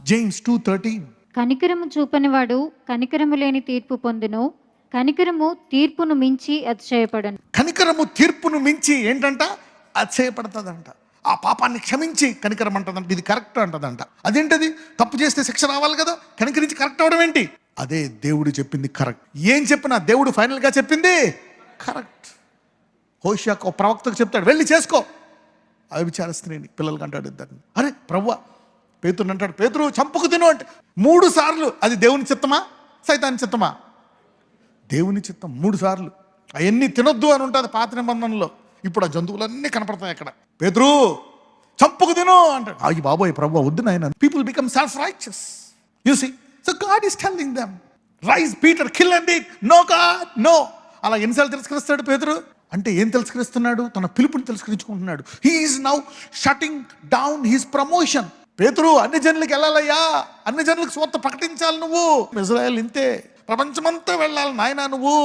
James 2:13. కనికరము చూపనివాడు కనికరము లేని తీర్పు పొందును, కనికరము తీర్పును మించి అతిశయపడను. కనికరము తీర్పును మించి ఏంటంట? అతిశయపడుతుందంట. ఆ పాపాన్ని క్షమించి కనికరం అంటదంట. ఇది కరెక్ట్ అంటదంట. అదేంటది? తప్పు చేస్తే శిక్ష రావాలి కదా, కనికరించి కరెక్ట్ అవడం ఏంటి? అదే దేవుడు చెప్పింది కరెక్ట్. ఏం చెప్పినా దేవుడు ఫైనల్గా చెప్పింది కరెక్ట్. హోషేయ ఒక ప్రవక్తకు చెప్తాడు, వెళ్ళి చేసుకో. వ్యభిచార స్త్రీని పిల్లలకి అంటాడు ఇద్దరిని. అరే ప్రభువా, పేతురుని అంటాడు, పేతురు చంపుకు తిను అంటే 3 సార్లు. అది దేవుని చిత్తమా సైతాని చిత్తమా? దేవుని చిత్తం. 3 సార్లు. అవన్నీ తినొద్దు అని ఉంటుంది పాత నిబంధనలో. ఇప్పుడు ఆ జంతువులన్నీ కనపడతాయి అక్కడ. పేతురు చంపుకు తిను అంటాడు. అయ్యి బాబోయ్ ప్రభువా వద్దు నాయన. People become self righteous. You see, so God is telling them, rise Peter, kill and eat. No God no. అలా ఎన్నిసార్లు తిరస్కరిస్తాడు పేతురు? అంటే ఏం తిరస్కరిస్తున్నాడు? తన పిలుపుని తిరస్కరించుకుంటున్నాడు. He is now shutting down his promotion. పేతురు అన్ని జనులకు వెళ్ళాలయ్యా, అన్ని జనులకు స్వార్థ ప్రకటించాలి. నువ్వు ఇజ్రాయెల్ ఇంతే, ప్రపంచమంతా వెళ్ళాలి నాయనా. నువ్వు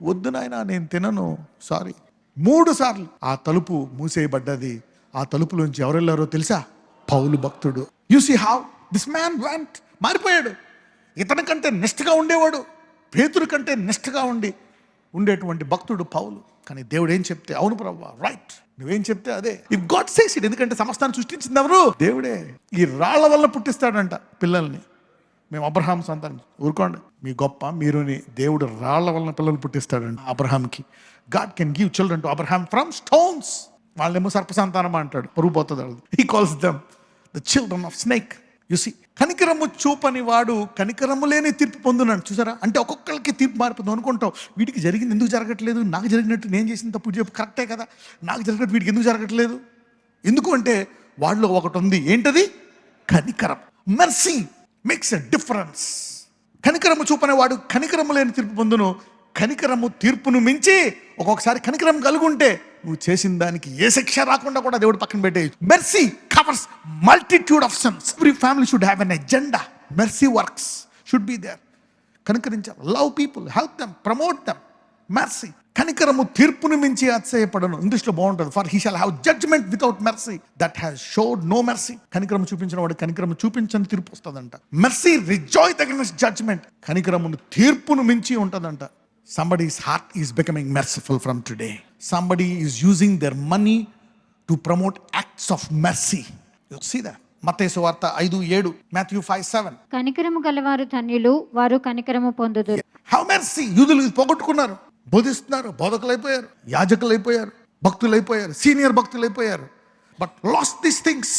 వద్దు నాయనా, నేను తినను, సారీ. 3 సార్లు ఆ తలుపు మూసేయబడ్డది. ఆ తలుపులోంచి ఎవరు వెళ్ళారో తెలుసా? పౌలు భక్తుడు. You see how this man went. మారిపోయాడు. ఇతని కంటే నిష్ఠగా ఉండేవాడు, పేతురు కంటే నిష్ఠగా ఉండేటువంటి భక్తుడు పౌలు. కానీ దేవుడు ఏం చెప్తే అవును ప్రభువా, రైట్, నువ్వేం చెప్తే అదే. If God says it. ఎందుకంటే సమస్తాన్ని సృష్టించింది ఎవరు? దేవుడే. ఈ రాళ్ల వల్ల పుట్టిస్తాడంట పిల్లల్ని. మేము అబ్రహాం సంతానం. ఊరుకోండి, మీ గొప్ప మీరుని. దేవుడు రాళ్ల వలన పిల్లలు పుట్టిస్తాడంట అబ్రహాంకి. God can give children to Abraham from stones. వాళ్ళేమో సర్ప సంతానం అంటాడు, పరుగు పోతుంది. He calls them the children of snake. You see, కనికరము చూపని వాడు కనికరము లేని తీర్పు పొందున్నాడు. చూసారా? అంటే ఒక్కొక్కరికి తీర్పు మారిపోతుంది. అనుకుంటావు, వీడికి జరిగింది ఎందుకు జరగట్లేదు, నాకు జరిగినట్టు నేను చేసిన తప్పు చెప్పు, కరెక్టే కదా, నాకు జరిగినట్టు వీడికి ఎందుకు జరగట్లేదు? ఎందుకు అంటే వాళ్ళలో ఒకటి ఉంది. ఏంటది? కనికరం. Mercy makes a difference. కనికరము చూపని వాడు కనికరము లేని తీర్పు పొందును. కనికరము తీర్పును మించి. ఒక్కొక్కసారి కనికరం కలుగుంటే నువ్వు చేసిన దానికి ఏ శిక్ష రాకుండా కూడా దేవుడు పక్కన పెట్టే. Mercy covers multitude of sins. Every family should have an agenda. Mercy works should be there. కనికరించాలి, love people, help them, promote them. Mercy. కనికరము తీర్పును మించి అతిశయపడను. ఇంగ్లీష్లో బాగుంటుంది, for he shall have judgement without mercy that has showed no mercy. కనికరము చూపించిన వాడు కనికరము చూపించని తీర్పు వస్తుందంట. Mercy rejoices against judgement. కనికరమును తీర్పును మించి ఉంటుందంట. Somebody's heart is becoming merciful from today. Somebody is using their money to promote acts of mercy. You see that? మత్తయి సువార్త 5:7, Matthew 5:7. కనికరము గలవారు ధన్యులు, వారు కనికరము పొందుదురు. Have mercy. యూదులు పోగొట్టుకున్నారు, బోధిస్తున్నారు, బోధకులు అయిపోయారు, యాజకులు అయిపోయారు, భక్తులు అయిపోయారు, సీనియర్ భక్తులు అయిపోయారు. But last these things.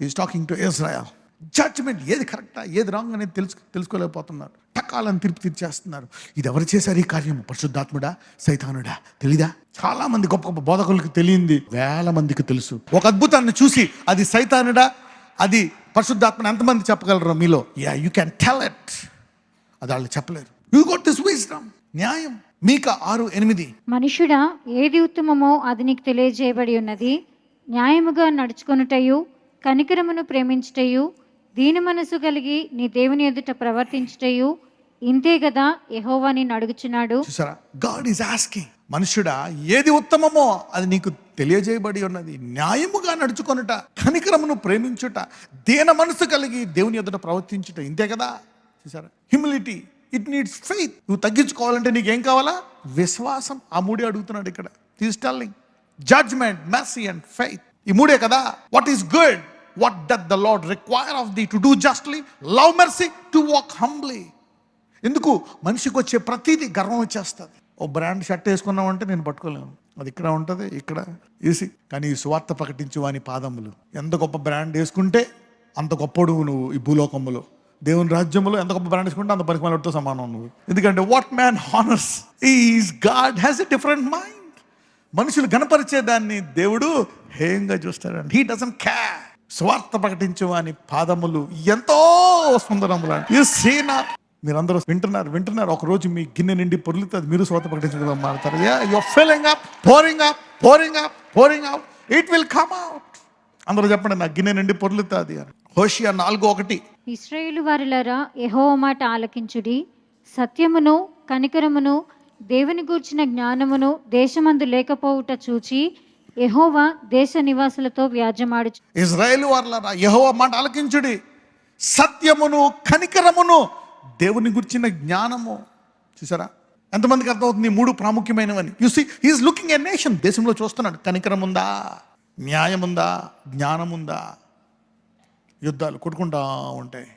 Is talking to Israel. Judgement, ఏది కరెక్టా ఏది రాంగ్ అనేది తెలుసుకోలేకపోతున్నారు. టకాలని తీర్పు తీర్చేస్తున్నారు. ఇది ఎవరు చేశారు ఈ కార్యము? పరిశుద్ధాత్ముడా సైతానుడా? తెలీదా? చాలా మంది గొప్ప గొప్ప బోధకులకు తెలియంది వేల మందికి తెలుసు. ఒక అద్భుతాన్ని చూసి అది సైతానుడా అది పరిశుద్ధాత్మని ఎంతమంది చెప్పగలరు మీలో? Yeah, you can tell it. అది వాళ్ళు చెప్పలేరు. You got this wisdom. న్యాయం. మీకా 6:8. మనుషుడా, ఏది ఉత్తమమో అది నీకు తెలియజేయబడి ఉన్నది. న్యాయముగా నడుచుకొనుటయు, కనికరమును ప్రేమించుటయు, దీన మనసు కలిగి నీ దేవుని ఎదుట ప్రవర్తించుటయు ఇంతే కదా యెహోవా నిన్ను అడుగుచున్నాడు. చూసారా? గాడ్ ఈజ్ ఆస్కింగ్, మనుషుడా ఏది ఉత్తమమో అది నీకు తెలియజేయబడి ఉన్నది. న్యాయముగా నడుచుకొనుట, కనికరమును ప్రేమించుట, దీన మనసు కలిగి దేవుని ఎదుట ప్రవర్తించుట ఇంతే కదా. చూసారా? హ్యూమిలిటీ. It needs faith. నువ్వు తగ్గించుకోవాలంటే నీకేం కావాలా? విశ్వాసం. ఆ 3 అడుగుతున్నాడు ఇక్కడ. Is telling judgement, mercy and faith. ఈ 3 కదా. What is good? What doth the Lord require of thee? To do justly, love mercy, to walk humbly. ఎందుకు? మనిషికి వచ్చే ప్రతిదీ గర్వం వచ్చేస్తుంది. ఓ బ్రాండ్ షర్ట్ వేసుకున్నామంటే నేను పట్టుకోలేను, అది ఇక్కడ ఉంటుంది, ఇక్కడ ఈజీ. కానీ ఈ సువార్త ప్రకటించు వాని పాదములు. ఎంత గొప్ప బ్రాండ్ వేసుకుంటే అంత గొప్పడు నువ్వు ఈ భూలోకములో. దేవుని రాజ్యంలో ఎంత గొప్ప బ్రాండ్ వేసుకుంటే అంత పరిమాణతో సమానం నువ్వు. ఎందుకంటే what man honours is God has a different mind. మనుషులు గణపరిచేదాన్ని దేవుడు హేయంగా చూస్తాడండి. He doesn't care. స్వార్థ ప్రకటించు అని పాదములు ఎంతో సుందరములు. మీరందరూ వింటున్నారు. ఒక రోజు మీ గిన్నె నిండి పొర్లుతుంది, మీరు స్వార్థ ప్రకటించడం మారుతారు. Your filling up, pouring out. It will come out. అందరూ చెప్పండి, నా గిన్నె నిండి పొర్లుతుంది అని. హోషేయ 4:1. ఇశ్రాయేలు వారులారా, యెహోవా మాట ఆలకించుడి. సత్యమును కనికరమును దేవుని గూర్చిన జ్ఞానమును దేశమందు లేకపోవుట చూచి యెహోవా దేశ నివాసులతో వ్యాజ్యమాడుచు. ఇశ్రాయేలు వారులారా, యెహోవా మాట ఆలకించుడి. సత్యమును, కనికరమును, దేవుని గురించిన జ్ఞానము. చూసారా ఎంతమందికి అర్థమవుతుంది? 3 ప్రాముఖ్యమైనవని. You see he is looking a nation. దేశంలో చూస్తున్నాడు. కనికరం ఉందా, న్యాయం ఉందా, జ్ఞానం ఉందా. యుద్ధాలు కొట్టుకుంటా ఉంటాయి,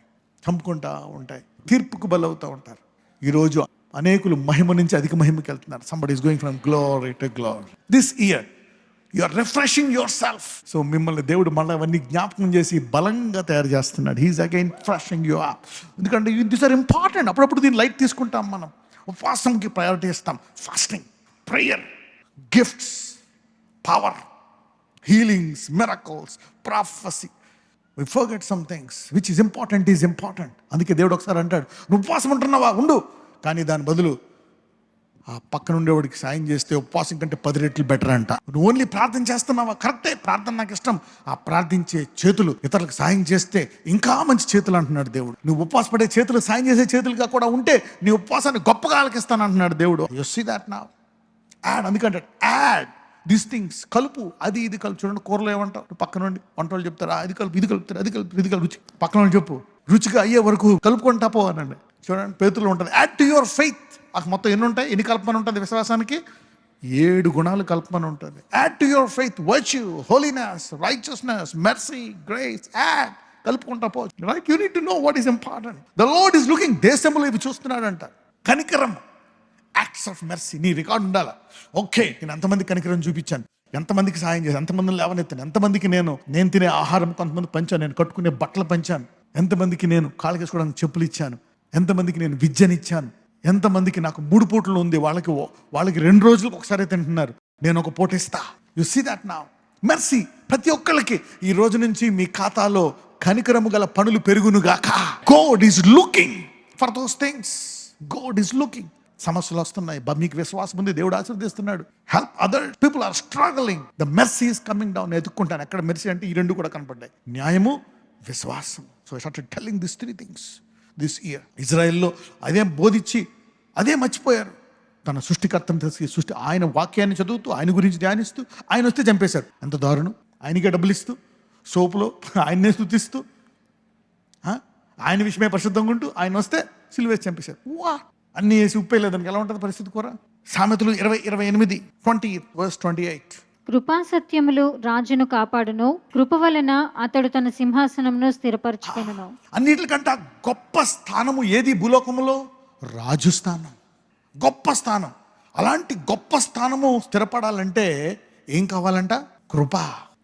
చంపుకుంటా ఉంటాయి, తీర్పుకు బలవుతూ ఉంటారు. ఈరోజు అనేకులు మహిమ నుంచి అధిక మహిమకి వెళ్తున్నారు. Somebody is going from glory to glory. This year you are refreshing your self. So మిమ్మల్ని దేవుడు మళ్ళీ అవన్నీ జ్ఞాపకం చేసి బలంగా తయారు చేస్తున్నాడు. He is again freshing you up. ఎందుకంటే దిస్ ఆర్ ఇంపార్టెంట్. అప్పుడప్పుడు దీన్ని లైట్ తీసుకుంటాం మనం. ఉపవాసంకి ప్రయారిటీ ఇస్తాం. Fasting, prayer, gifts, power, healings, miracles, prophecy. We forget some things. Which is important is important. అందుకే దేవుడు ఒకసారి అంటాడు, నువ్వు ఉపవాసం ఉంటున్నావా, ఉండు, కానీ దాని బదులు ఆ పక్కన ఉండేవాడికి సాయం చేస్తే ఉపవాసం కంటే 10 రెట్లు బెటర్ అంట. నువ్వు ఓన్లీ ప్రార్థన చేస్తున్నావా, కరెక్టే, ప్రార్థన నాకు ఇష్టం. ఆ ప్రార్థించే చేతులు ఇతరులకు సాయం చేస్తే ఇంకా మంచి చేతులు అంటున్నాడు దేవుడు. నువ్వు ఉపవాసపడే చేతులు సాయం చేసే చేతులుగా కూడా ఉంటే నీ ఉపవాసాన్ని గొప్పగా ఆలకిస్తాను అంటున్నాడు దేవుడు. You see that now. Add, అందుకంటే యాడ్ దీస్ థింగ్స్, కలుపు, అది ఇది కలుపు. చూడండి కూరలో ఏమంటావు, పక్కన నుండి వంట వాళ్ళు చెప్తారు, అది కలుపు, ఇది కలుపుతారు, అది కలుపు, ఇది కలుపు, రుచి. పక్కన వాళ్ళు చెప్పు, రుచిగా అయ్యే వరకు కలుపుకుంటా పో అనండి. చూడండి పేతుల్లో ఉంటుంది, యాడ్ టు యువర్ ఫెయిత్. మొత్తం ఎన్ని ఉంటాయి, ఎన్ని కల్పన ఉంటుంది విశ్వాసానికి? 7 గుణాలు కల్పన ఉంటుంది. Add to your faith virtue, holiness, righteousness, mercy, grace. Add, కలుపుకుంటా పో. Right, you need to know what is important. The Lord is looking. దేశంలో ఇవి చూస్తున్నాడంట. కనికరం, యాక్ట్స్ ఆఫ్ మెర్సీ. నీ రికార్డు ఉండాలా. ఓకే, నేను ఎంతమంది కనికరం చూపించాను, ఎంతమందికి సాయం చేశాను, ఎంతమందిని లేవనెత్తాను, ఎంతమందికి నేను తినే ఆహారం కొంతమంది పంచాను, నేను కట్టుకునే బట్టలు పంచాను, ఎంతమందికి నేను కాళ్ళకి వేసుకోవడానికి చెప్పులు ఇచ్చాను, ఎంతమందికి నేను విద్యనిచ్చాను, ఎంతమందికి నాకు 3 పూటలు ఉంది, వాళ్ళకి 2 రోజులకు ఒకసారి తింటున్నారు, నేను ఒక పూట ఇస్తా. You see that now. Mercy. ప్రతి ఒక్కళ్ళకి ఈ రోజు నుంచి మీ ఖాతాలో కనికరము గల పనులు పెరుగునుగాక. God is looking for those things. God is looking. సమస్యలు వస్తున్నాయి, మీకు విశ్వాసం ఉంది, దేవుడు ఆశీర్వదిస్తున్నాడు. Help other people are struggling. The mercy is coming down. ఎదుక్కుంటాను ఎక్కడ మెర్సీ అంటే ఈ 2 కూడా కనపడ్డాయి, న్యాయము, విశ్వాసం. So I started telling this 3 things this year. ఇజ్రాయెల్లో అదే బోధించి అదే మర్చిపోయారు. తన సృష్టికర్తను తెలిసి ఆయన వాక్యాన్ని చదువుతూ, ఆయన గురించి ధ్యానిస్తూ, ఆయన వస్తే చంపేశారు. ఎంత దారుణం. ఆయనకే డబ్బులు ఇస్తూ, సోపులో ఆయన్నే స్తుతిస్తూ, ఆయన విషయమే పరిశుద్ధంగా ఉంటూ, ఆయన వస్తే సిలువేసి చంపేశారు. వా, అన్నీ వేసి ఉప్పేయలేదానికి ఎలా ఉంటుంది పరిస్థితి కూర. సామెతలు 20:28. కృపా సత్యములు రాజును కాపాడును, కృప వలన అతడు తన సింహాసనమును స్థిరపరచుకొనును. అన్నిటికంటే గొప్ప స్థానము ఏది భూలోకములో? రాజు స్థానం. గొప్ప స్థానం. అలాంటి గొప్ప స్థానము స్థిరపడాలంటే ఏం కావాలంట? కృప.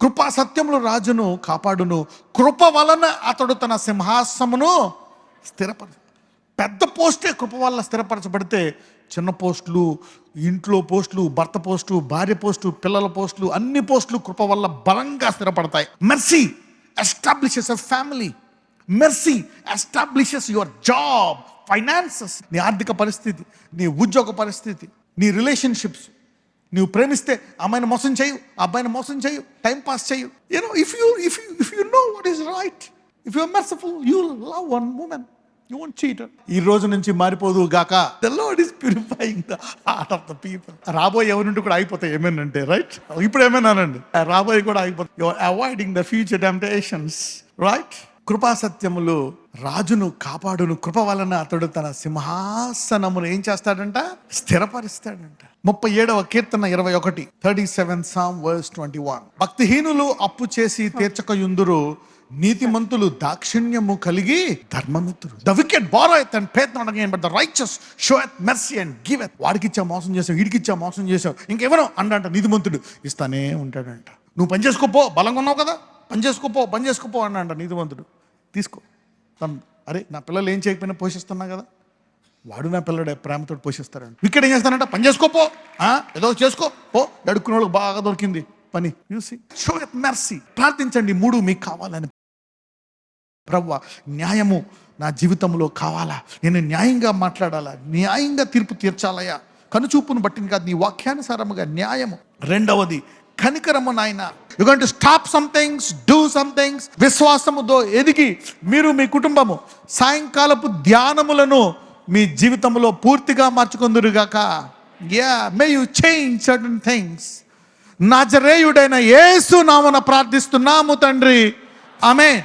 కృపా సత్యములు రాజును కాపాడును, కృప వలన అతడు తన సింహాసనమును స్థిరపరచు. పెద్ద పోస్టే కృప వల్ల స్థిరపరచబడితే చిన్న పోస్టులు, ఇంట్లో పోస్టులు, భర్త పోస్టు, భార్య పోస్టు, పిల్లల పోస్టులు, అన్ని పోస్టులు కృప వల్ల బలంగా స్థిరపడతాయి. Mercy establishes a family. Mercy establishes your job, finances. నీ ఆర్థిక పరిస్థితి, నీ ఉద్యోగ పరిస్థితి, నీ రిలేషన్షిప్స్. నువ్వు ప్రేమిస్తే అమ్మాయిని మోసం చేయు, అబ్బాయిని మోసం చేయు, టైం పాస్ చేయు. If you know what is right, if you are merciful, you will love one woman. You won't cheat. ఈ రోజు నుంచి మారిపోదు గాక. The Lord is purifying the heart of the people. రాబోయే ఎవరింటి కూడా అయిపోతాయి ఏమేనంటే, రైట్? ఇప్పుడు ఏమేనానండి, రాబోయే కూడా అయిపోతాయి. You are avoiding the future temptations, right? కృపా సత్యములు రాజును కాపాడును, కృప వలన అతడు తన సింహాసనమును ఏం చేస్తాడంట? స్థిరపరుస్తాడంట. 37వ కీర్తన 21, 37 Psalm verse 21. భక్తిహీనులు అప్పు చేసి తీర్చకయుందురు, నీతిమంతులు దాక్షిణ్యము కలిగి ధర్మమిత్రులు. The wicked borroweth and payeth not again, but the righteous showeth mercy and giveth. వాడికిచ్చా మోసం చేసావు, వీడికిచ్చా మోసం చేసావు, ఇంకెవరో అండంట నీతిమంతుడు ఇస్తానే ఉంటాడంట. నువ్వు పని చేసుకోపో, బలంగా ఉన్నావు కదా, పని చేసుకోపో అన్నంట నీతిమంతుడు. తీసుకో. అరే నా పిల్లలు ఏం చేయకపోయినా పోషిస్తున్నా కదా, వాడు నా పిల్లడే ప్రేమతో పోషిస్తాడంట. వికెట్ ఏం చేస్తానంట? పని చేసుకోపో, ఏదో చేసుకో పో, అడుక్కునే వాళ్ళకి బాగా దొరికింది పని. You see show it mercy. ప్రార్థించండి 3 మీకు కావాలని. ప్రభువా, న్యాయము నా జీవితంలో కావాలా, నేను న్యాయంగా మాట్లాడాలా, న్యాయంగా తీర్పు తీర్చాలయ్యా, కనుచూపును బట్టిని కాదు, నీ వాక్యానుసారముగా న్యాయము. 2వది కనికరము. నాయన, you going to stop some things, do some things. విశ్వాసముతో ఎదిగి మీరు మీ కుటుంబము సాయంకాలపు ధ్యానములను మీ జీవితంలో పూర్తిగా మార్చుకొందురుగాక. మే యు చేంజ్ సర్టన్ థింగ్స్. నజరేయుడైన యేసు నామమున ప్రార్థిస్తున్నాము తండ్రి, ఆమేన్.